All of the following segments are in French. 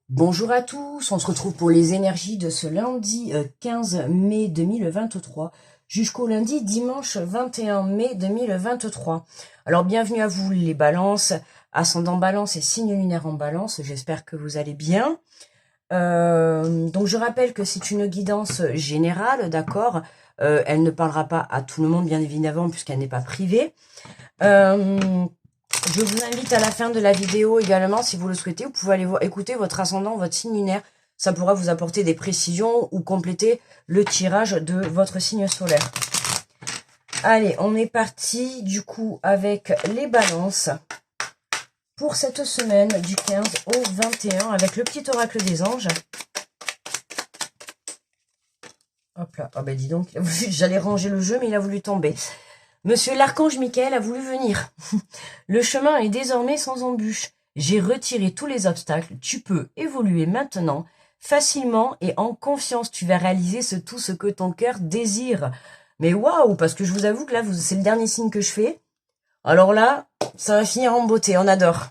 Bonjour à tous, on se retrouve pour les énergies de ce lundi 15 mai 2023 jusqu'au lundi dimanche 21 mai 2023. Alors bienvenue à vous les balances, ascendant balance et signe lunaire en balance, j'espère que vous allez bien. Donc je rappelle que c'est une guidance générale, d'accord. Elle ne parlera pas à tout le monde bien évidemment puisqu'elle n'est pas privée. Je vous invite à la fin de la vidéo également, si vous le souhaitez, vous pouvez aller écouter votre ascendant, votre signe lunaire. Ça pourra vous apporter des précisions ou compléter le tirage de votre signe solaire. Allez, on est parti du coup avec les balances pour cette semaine du 15 au 21 avec le petit oracle des anges. Hop là, ah ben dis donc, j'allais ranger le jeu mais il a voulu tomber. Monsieur l'archange Michael a voulu venir. Le chemin est désormais sans embûche. J'ai retiré tous les obstacles. Tu peux évoluer maintenant, facilement et en confiance. Tu vas réaliser tout ce que ton cœur désire. Mais waouh, parce que je vous avoue que là, c'est le dernier signe que je fais. Alors là, ça va finir en beauté, on adore.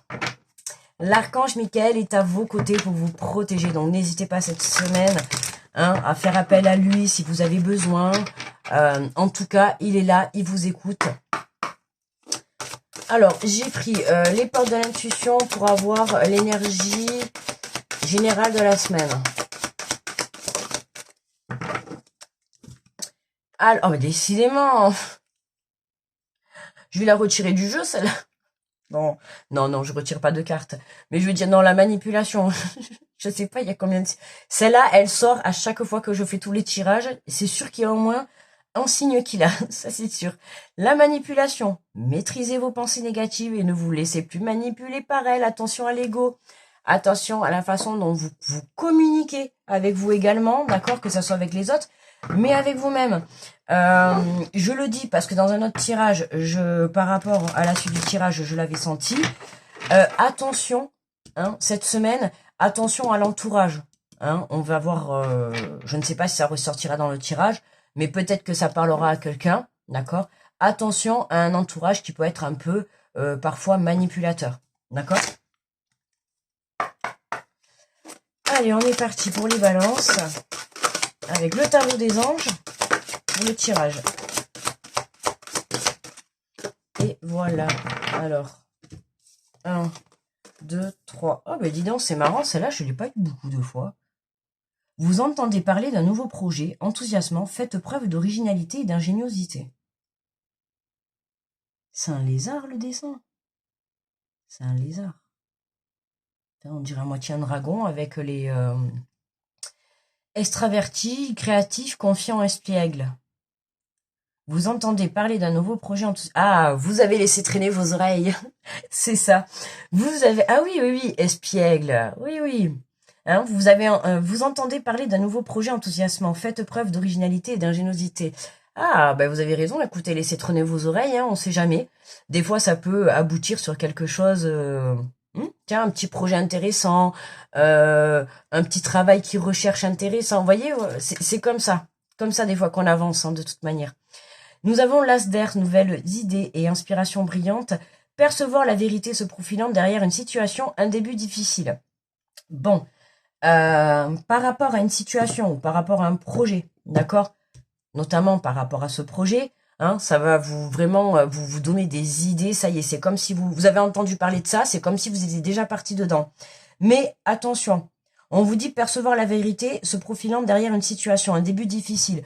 L'archange Michael est à vos côtés pour vous protéger. Donc n'hésitez pas cette semaine à faire appel à lui si vous avez besoin. En tout cas, il est là, il vous écoute. Alors, j'ai pris les portes de l'intuition pour avoir l'énergie générale de la semaine. Alors, oh, mais décidément, je vais la retirer du jeu, celle-là. Non, non, non, je retire pas de cartes. Mais je veux dire, non, la manipulation. Je sais pas, il y a combien de... Celle-là, elle sort à chaque fois que je fais tous les tirages. C'est sûr qu'il y a au moins un signe qu'il a, ça c'est sûr. La manipulation. Maîtrisez vos pensées négatives et ne vous laissez plus manipuler par elles. Attention à l'ego. Attention à la façon dont vous communiquez avec vous également, d'accord, que ce soit avec les autres, mais avec vous-même. Je le dis parce que dans un autre tirage, par rapport à la suite du tirage, je l'avais senti. Attention, cette semaine, attention à l'entourage. On va voir, je ne sais pas si ça ressortira dans le tirage, mais peut-être que ça parlera à quelqu'un, d'accord. Attention à un entourage qui peut être un peu, parfois, manipulateur, d'accord. Allez, on est parti pour les balances, avec le tarot des anges, pour le tirage. Et voilà, alors, 1, 2, 3. Oh, ben dis donc, c'est marrant, celle-là, je ne l'ai pas eu beaucoup de fois. Vous entendez parler d'un nouveau projet, enthousiasmant, faites preuve d'originalité et d'ingéniosité. C'est un lézard, le dessin. C'est un lézard. On dirait à moitié un dragon avec les extravertis, créatifs, confiants, espiègles. Vous entendez parler d'un nouveau projet enthousiasmant. Ah, vous avez laissé traîner vos oreilles. C'est ça. Vous avez... Ah oui, oui, oui, espiègle. Oui, oui. Vous entendez parler d'un nouveau projet enthousiasmant. Faites preuve d'originalité et d'ingéniosité. Ah, ben vous avez raison, écoutez, laissez traîner vos oreilles, on sait jamais. Des fois, ça peut aboutir sur quelque chose... tiens, un petit projet intéressant, un petit travail qui recherche intéressant. Vous voyez, c'est comme ça. Comme ça, des fois qu'on avance, de toute manière. Nous avons l'as d'air, nouvelles idées et inspirations brillantes. Percevoir la vérité se profilant derrière une situation, un début difficile. Bon, par rapport à une situation ou par rapport à un projet, d'accord, notamment par rapport à ce projet, ça va vous vraiment vous donner des idées. Ça y est, c'est comme si vous avez entendu parler de ça, c'est comme si vous étiez déjà parti dedans. Mais attention, on vous dit percevoir la vérité se profilant derrière une situation, un début difficile.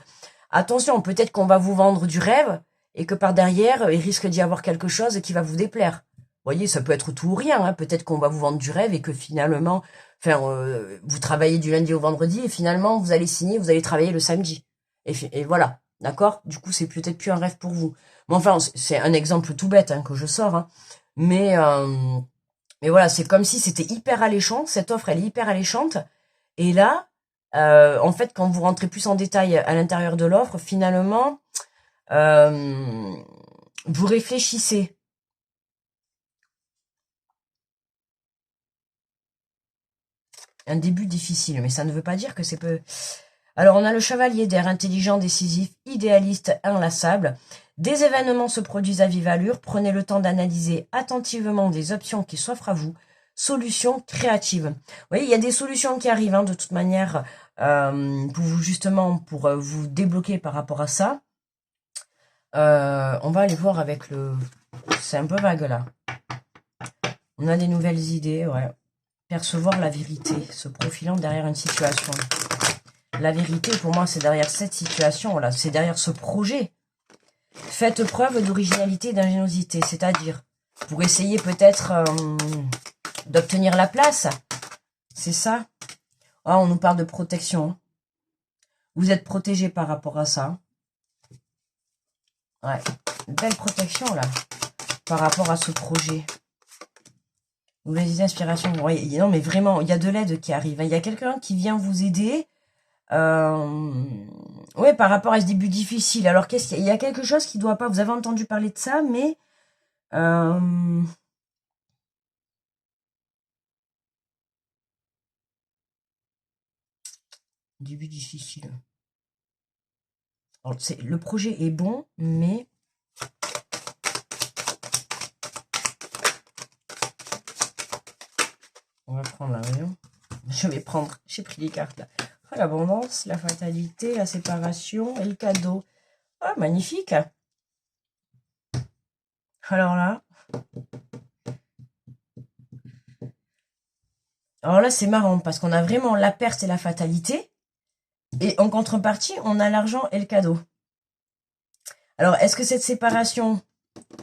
Attention, peut-être qu'on va vous vendre du rêve et que par derrière, il risque d'y avoir quelque chose qui va vous déplaire. Vous voyez, ça peut être tout ou rien. Peut-être qu'on va vous vendre du rêve et que finalement, vous travaillez du lundi au vendredi et finalement, vous allez signer, vous allez travailler le samedi. Et voilà, d'accord. Du coup, c'est peut-être plus un rêve pour vous. Mais enfin, c'est un exemple tout bête que je sors. Mais voilà, c'est comme si c'était hyper alléchant. Cette offre, elle est hyper alléchante. Et là, en fait, quand vous rentrez plus en détail à l'intérieur de l'offre, finalement, vous réfléchissez. Un début difficile, mais ça ne veut pas dire que c'est peu... Alors, on a le chevalier d'air, intelligent, décisif, idéaliste, inlassable. Des événements se produisent à vive allure. Prenez le temps d'analyser attentivement des options qui s'offrent à vous. solution créative. Vous voyez, il y a des solutions qui arrivent de toute manière pour vous justement pour vous débloquer par rapport à ça. On va aller voir avec le... C'est un peu vague là. On a des nouvelles idées, ouais. Percevoir la vérité, se profilant derrière une situation. La vérité, pour moi, c'est derrière cette situation, là. C'est derrière ce projet. Faites preuve d'originalité et d'ingéniosité, c'est-à-dire pour essayer peut-être d'obtenir la place. C'est ça. Ah, on nous parle de protection. Vous êtes protégé par rapport à ça. Ouais, belle protection, là, par rapport à ce projet. Vous avez des inspirations. Ouais, non, mais vraiment, il y a de l'aide qui arrive. Il y a quelqu'un qui vient vous aider. Ouais, par rapport à ce début difficile. Alors, qu'est-ce qu'il y a? Il y a quelque chose qui doit pas... Vous avez entendu parler de ça, mais... Début difficile. Alors, le projet est bon, mais... On va prendre la rayon. Je vais prendre... J'ai pris les cartes, là. Oh, l'abondance, la fatalité, la séparation et le cadeau. Ah, magnifique. Alors là... Alors là, c'est marrant, parce qu'on a vraiment la perte et la fatalité. Et en contrepartie, on a l'argent et le cadeau. Alors, est-ce que cette séparation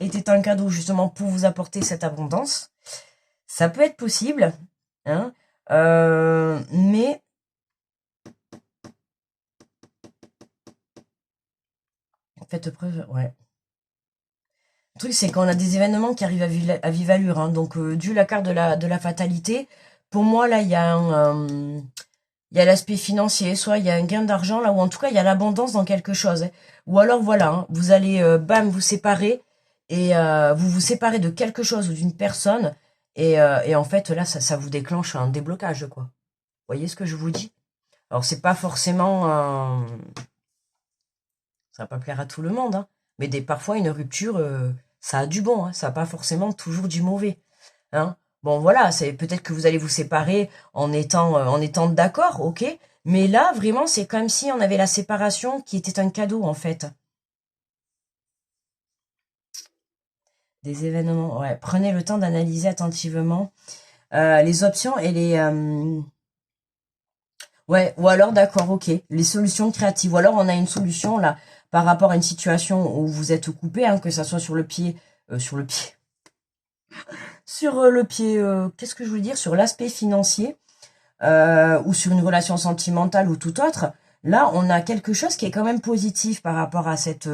était un cadeau justement pour vous apporter cette abondance? Ça peut être possible, hein, mais faites preuve, ouais. Le truc, c'est qu'on a des événements qui arrivent à vive allure, hein, donc dû la carte de la fatalité, pour moi, là, il y a il y a l'aspect financier, soit il y a un gain d'argent, là, ou en tout cas, il y a l'abondance dans quelque chose. Hein. Ou alors, voilà, hein, vous allez, bam, vous séparer, et vous vous séparez de quelque chose ou d'une personne, et en fait, là, ça vous déclenche un déblocage, quoi. Vous voyez ce que je vous dis? Alors, c'est pas forcément... ça va pas plaire à tout le monde, hein, mais parfois, une rupture, ça a du bon, hein, ça n'a pas forcément toujours du mauvais. Hein. Bon, voilà, c'est peut-être que vous allez vous séparer en étant d'accord, ok. Mais là, vraiment, c'est comme si on avait la séparation qui était un cadeau, en fait. Des événements, ouais. Prenez le temps d'analyser attentivement les options et les... Ouais, ou alors, d'accord, ok. Les solutions créatives. Ou alors, on a une solution, là, par rapport à une situation où vous êtes coupé, hein, que ça soit sur le pied... sur le pied... Sur le pied, qu'est-ce que je voulais dire? Sur l'aspect financier, ou sur une relation sentimentale ou tout autre, là, on a quelque chose qui est quand même positif par rapport à cette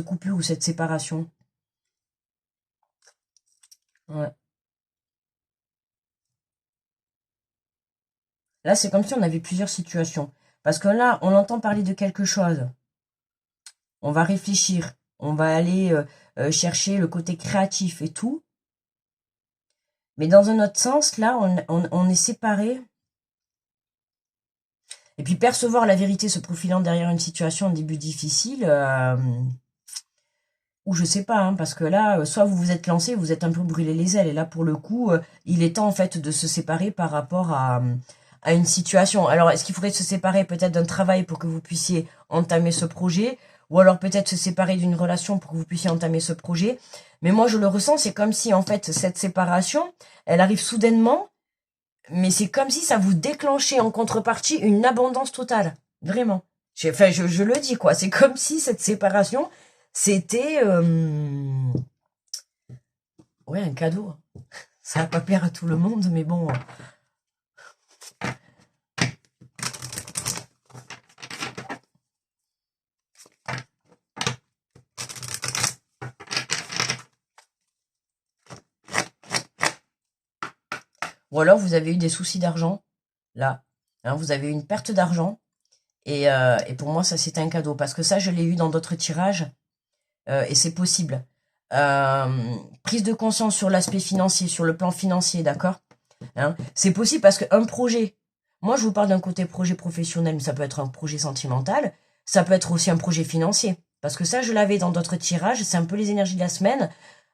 coupure ou cette séparation. Ouais. Là, c'est comme si on avait plusieurs situations. Parce que là, on entend parler de quelque chose. On va réfléchir. On va aller chercher le côté créatif et tout. Mais dans un autre sens, là, on est séparés. Et puis percevoir la vérité se profilant derrière une situation, un début difficile, ou je sais pas, hein, parce que là, soit vous vous êtes lancé, vous êtes un peu brûlé les ailes, et là pour le coup, il est temps en fait de se séparer par rapport à une situation. Alors est-ce qu'il faudrait se séparer peut-être d'un travail pour que vous puissiez entamer ce projet, ou alors peut-être se séparer d'une relation pour que vous puissiez entamer ce projet. Mais moi je le ressens, c'est comme si en fait cette séparation, elle arrive soudainement, mais c'est comme si ça vous déclenchait en contrepartie une abondance totale. Vraiment. Enfin, je le dis, quoi. C'est comme si cette séparation, c'était... ouais, un cadeau. Ça va pas plaire à tout le monde, mais bon... Ou alors, vous avez eu des soucis d'argent, là. Hein, vous avez eu une perte d'argent. Et pour moi, ça, c'est un cadeau. Parce que ça, je l'ai eu dans d'autres tirages. Et c'est possible. Prise de conscience sur l'aspect financier, sur le plan financier, d'accord, hein, c'est possible parce qu'un projet, moi je vous parle d'un côté projet professionnel, mais ça peut être un projet sentimental, ça peut être aussi un projet financier, parce que ça je l'avais dans d'autres tirages, c'est un peu les énergies de la semaine,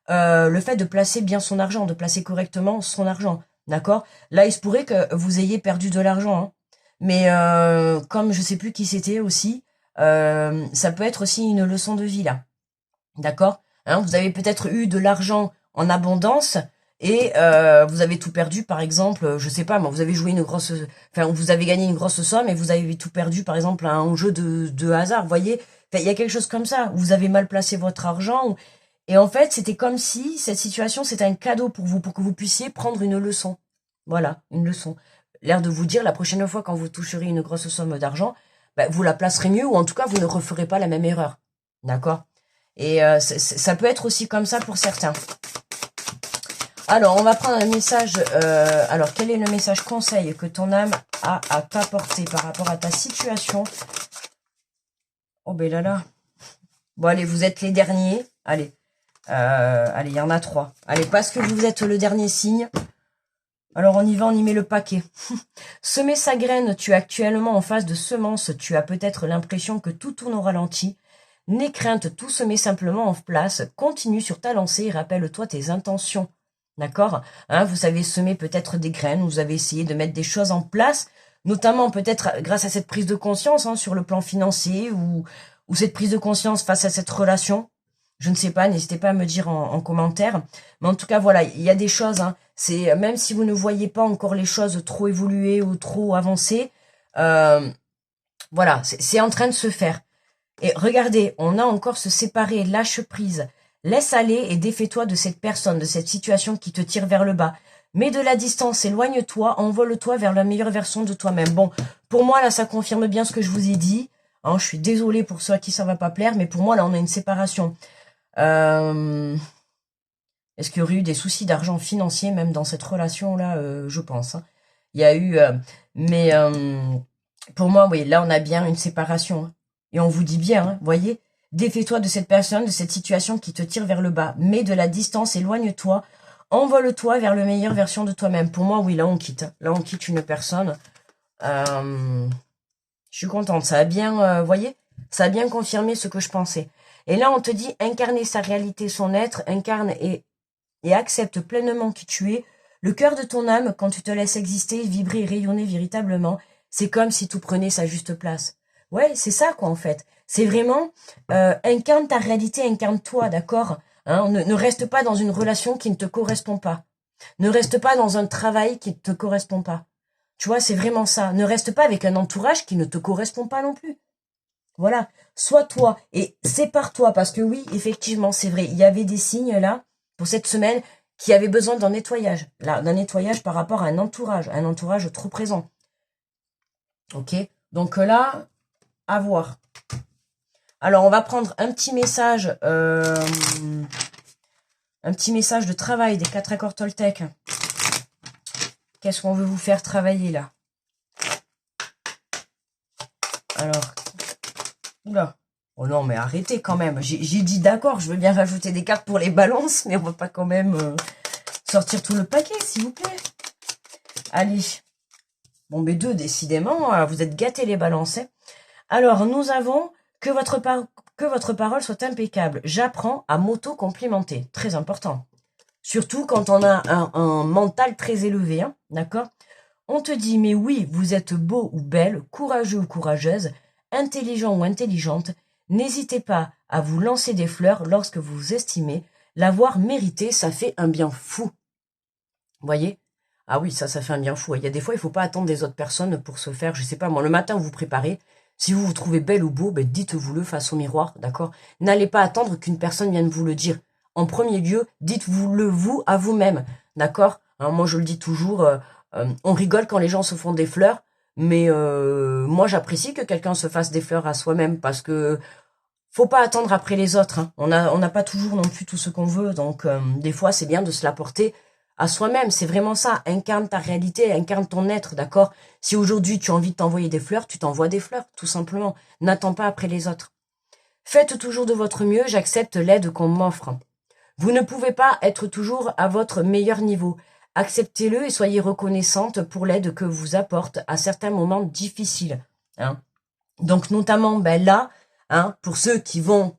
le fait de placer bien son argent, de placer correctement son argent, D'accord? Là, il se pourrait que vous ayez perdu de l'argent, hein. Mais comme je sais plus qui c'était aussi, ça peut être aussi une leçon de vie, là. D'accord? Hein, vous avez peut-être eu de l'argent en abondance et vous avez tout perdu, par exemple, je sais pas, moi, vous avez joué une grosse, enfin, vous avez gagné une grosse somme et vous avez tout perdu, par exemple, à un jeu de hasard, vous voyez? Enfin, il y a quelque chose comme ça, où vous avez mal placé votre argent, et en fait, c'était comme si cette situation, c'était un cadeau pour que vous puissiez prendre une leçon. Voilà, une leçon. L'air de vous dire, la prochaine fois, quand vous toucherez une grosse somme d'argent, bah, vous la placerez mieux, ou en tout cas, vous ne referez pas la même erreur. D'accord? Et ça peut être aussi comme ça pour certains. Alors, on va prendre un message. Alors, quel est le message conseil que ton âme a à t'apporter par rapport à ta situation? Oh, ben là là. Bon, allez, vous êtes les derniers. Allez. Allez, il y en a 3. Allez, parce que vous êtes le dernier signe. Alors, on y va, on y met le paquet. Semer sa graine, tu es actuellement en phase de semence. Tu as peut-être l'impression que tout tourne au ralenti. N'aie crainte, tout se met simplement en place. Continue sur ta lancée et rappelle-toi tes intentions. D'accord, hein, vous savez semer peut-être des graines, vous avez essayé de mettre des choses en place, notamment peut-être grâce à cette prise de conscience, hein, sur le plan financier ou cette prise de conscience face à cette relation. Je ne sais pas, n'hésitez pas à me dire en commentaire. Mais en tout cas, voilà, il y a des choses, hein, c'est même si vous ne voyez pas encore les choses trop évoluer ou trop avancées, voilà, c'est en train de se faire. Et regardez, on a encore se séparer, lâche prise. Laisse aller et défais-toi de cette personne, de cette situation qui te tire vers le bas. Mets de la distance, éloigne-toi, envole-toi vers la meilleure version de toi-même. Bon, pour moi, là, ça confirme bien ce que je vous ai dit. Hein, je suis désolée pour ceux à qui ça va pas plaire, mais pour moi, là, on a une séparation. Est-ce qu'il y aurait eu des soucis d'argent financier, même dans cette relation-là? Je pense, hein. Il y a eu... mais pour moi, oui, là, on a bien une séparation, hein. Et on vous dit bien, hein, voyez, défais-toi de cette personne, de cette situation qui te tire vers le bas. Mets de la distance, éloigne-toi, envole-toi vers la meilleure version de toi-même. Pour moi, oui, là, on quitte. Là, on quitte une personne. Je suis contente. Ça a bien, voyez, ça a bien confirmé ce que je pensais. Et là, on te dit, incarner sa réalité, son être, incarne et accepte pleinement qui tu es. Le cœur de ton âme, quand tu te laisses exister, vibrer et rayonner véritablement, c'est comme si tout prenait sa juste place. Ouais, c'est ça, quoi, en fait. C'est vraiment, incarne ta réalité, incarne-toi, d'accord, hein, ne reste pas dans une relation qui ne te correspond pas. Ne reste pas dans un travail qui ne te correspond pas. Tu vois, c'est vraiment ça. Ne reste pas avec un entourage qui ne te correspond pas non plus. Voilà. Sois toi et sépare-toi, parce que oui, effectivement, c'est vrai. Il y avait des signes, là, pour cette semaine, qui avaient besoin d'un nettoyage. Là, d'un nettoyage par rapport à un entourage trop présent. Ok? Donc là, à voir. Alors, on va prendre un petit message de travail des 4 accords Toltec. Qu'est-ce qu'on veut vous faire travailler, là? Alors, oula. Oh non, mais arrêtez quand même. J'ai dit d'accord, je veux bien rajouter des cartes pour les balances, mais on va pas quand même sortir tout le paquet, s'il vous plaît. Allez. Bon, mais 2, décidément, vous êtes gâtés les balances, hein. Alors, nous avons que votre parole soit impeccable. J'apprends à m'auto-complimenter. Très important. Surtout quand on a un mental très élevé, hein, d'accord? On te dit, mais oui, vous êtes beau ou belle, courageux ou courageuse, intelligent ou intelligente. N'hésitez pas à vous lancer des fleurs lorsque vous estimez l'avoir mérité. Ça fait un bien fou. Vous voyez? Ah oui, ça fait un bien fou. Il y a des fois, il faut pas attendre des autres personnes pour se faire, je sais pas, moi, le matin, vous préparez. Si vous vous trouvez belle ou beau, ben, dites-vous-le face au miroir, d'accord? N'allez pas attendre qu'une personne vienne vous le dire. En premier lieu, dites-vous-le vous à vous-même, d'accord? Alors, moi, je le dis toujours, on rigole quand les gens se font des fleurs, mais moi, j'apprécie que quelqu'un se fasse des fleurs à soi-même, parce que faut pas attendre après les autres, hein. On n'a pas toujours non plus tout ce qu'on veut, donc des fois, c'est bien de se l'apporter à soi-même, c'est vraiment ça. Incarne ta réalité, incarne ton être, d'accord? Si aujourd'hui tu as envie de t'envoyer des fleurs, tu t'envoies des fleurs, tout simplement. N'attends pas après les autres. Faites toujours de votre mieux, j'accepte l'aide qu'on m'offre. Vous ne pouvez pas être toujours à votre meilleur niveau. Acceptez-le et soyez reconnaissante pour l'aide que vous apporte à certains moments difficiles, hein. Donc notamment, ben là, hein, pour ceux qui vont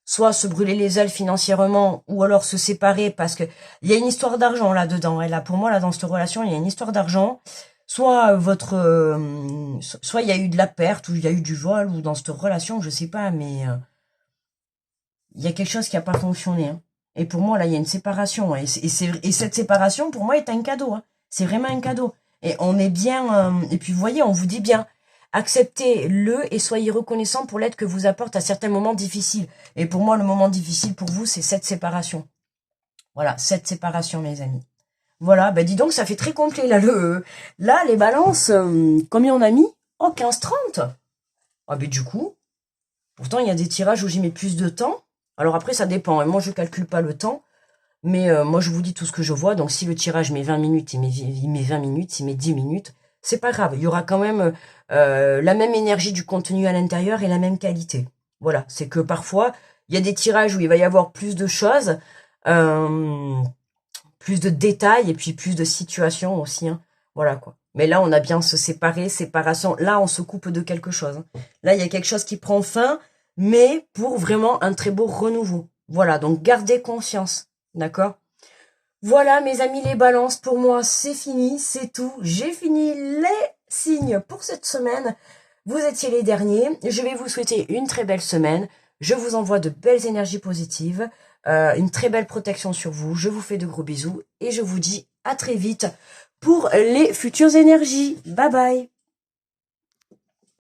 soit se brûler les ailes financièrement, ou alors se séparer parce que il y a une histoire d'argent là-dedans. Et là, pour moi, là, dans cette relation, il y a une histoire d'argent. Soit soit il y a eu de la perte, ou il y a eu du vol, ou dans cette relation, je sais pas, mais il y a quelque chose qui a pas fonctionné. Hein. Et pour moi, là, il y a une séparation. Et cette séparation, pour moi, est un cadeau. Hein. C'est vraiment un cadeau. Et on est bien... et puis, vous voyez, on vous dit bien, acceptez-le et soyez reconnaissant pour l'aide que vous apporte à certains moments difficiles. Et pour moi, le moment difficile pour vous, c'est cette séparation. Voilà, cette séparation, mes amis. Voilà, bah dis donc, ça fait très complet, là, là les balances, combien on a mis? Oh, 15-30. Ah, ben du coup, pourtant, il y a des tirages où j'y mets plus de temps. Alors après, ça dépend. Et moi, je calcule pas le temps. Mais moi, je vous dis tout ce que je vois. Donc, si le tirage met 20 minutes, il met 20 minutes, il met 10 minutes, c'est pas grave. Il y aura quand même la même énergie du contenu à l'intérieur et la même qualité. Voilà, c'est que parfois, il y a des tirages où il va y avoir plus de choses, plus de détails et puis plus de situations aussi. Hein. Voilà quoi. Mais là, on a bien se séparer, séparation. Là, on se coupe de quelque chose. Hein. Là, il y a quelque chose qui prend fin, mais pour vraiment un très beau renouveau. Voilà, donc gardez conscience. D'accord? Voilà, mes amis, les balances, pour moi, c'est fini, c'est tout. J'ai fini les signes pour cette semaine. Vous étiez les derniers. Je vais vous souhaiter une très belle semaine. Je vous envoie de belles énergies positives, une très belle protection sur vous. Je vous fais de gros bisous et je vous dis à très vite pour les futures énergies. Bye bye.